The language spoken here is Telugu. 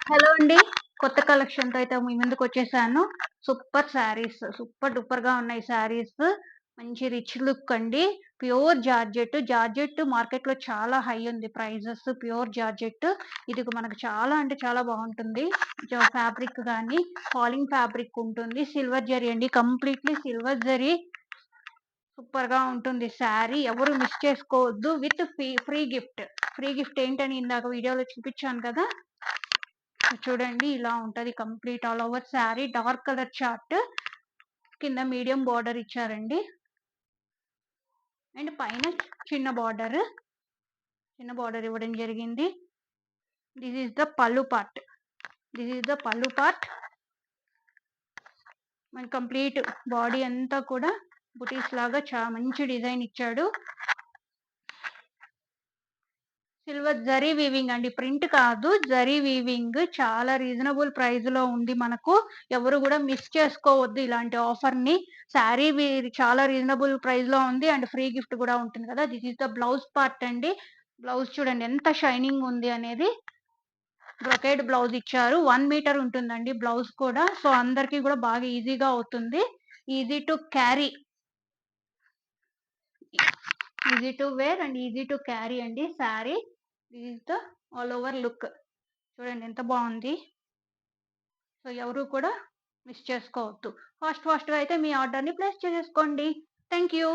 హలో అండి. కొత్త కలెక్షన్‌తో అయితే మీ ముందుకొచ్చేసాను. సూపర్ శారీస్. సూపర్ డూపర్‌గా ఉన్నాయి శారీస్. మంచి రిచ్ లుక్ అండి. Pure georgette. జార్జెట్ మార్కెట్‌లో చాలా హై ఉంది ప్రైజెస్. Pure georgette. ఇది మనకు చాలా అంటే చాలా బావుంటుంది. ఫ్యాబ్రిక్ గాని, ఫాలింగ్ ఫ్యాబ్రిక్ ఉంటుంది. సిల్వర్ జరీ అండి. Completely silver zari. సూపర్‌గా ఉంటుంది శారీ. ఎవరు మిస్ చేసుకోవద్దు. With free gift. Free gift ఏంటని ఇందాక వీడియోలో చూపించాను కదా! చూడండి ఇలా ఉంటది complete all over sari. Dark colour chart కింద మీడియం బార్డర్ ఇచ్చారండి. అండ్ పైన చిన్న బార్డర్ ఇవ్వడం జరిగింది. దిస్ ఈస్ ద పల్లు పార్ట్. మన కంప్లీట్ బాడీ అంతా కూడా బుటీస్ లాగా మంచి డిజైన్ ఇచ్చాడు. సిల్వర్ జరీ వీవింగ్ అండి. ప్రింట్ కాదు, జరీ వీవింగ్. చాలా రీజనబుల్ ప్రైస్ లో ఉంది మనకు. ఎవరు కూడా మిస్ చేసుకోవద్దు ఇలాంటి ఆఫర్ ని. శారీ చాలా రీజనబుల్ ప్రైస్ లో ఉంది అండ్ ఫ్రీ గిఫ్ట్ కూడా ఉంటుంది కదా. This is the blouse part అండి. బ్లౌజ్ చూడండి ఎంత షైనింగ్ ఉంది అనేది. బ్రొకేడ్ బ్లౌజ్ ఇచ్చారు. 1 మీటర్ ఉంటుందండి బ్లౌజ్ కూడా. సో అందరికి కూడా బాగా ఈజీగా అవుతుంది. Easy to carry, easy to wear and easy to carry అండి sari. This is the all over look. చూడండి ఎంత బాగుంది. సో ఎవరు కూడా మిస్ చేసుకోవద్దు. ఫాస్ట్ గా అయితే మీ ఆర్డర్ ని ప్లేస్ చేసేసుకోండి. Thank you.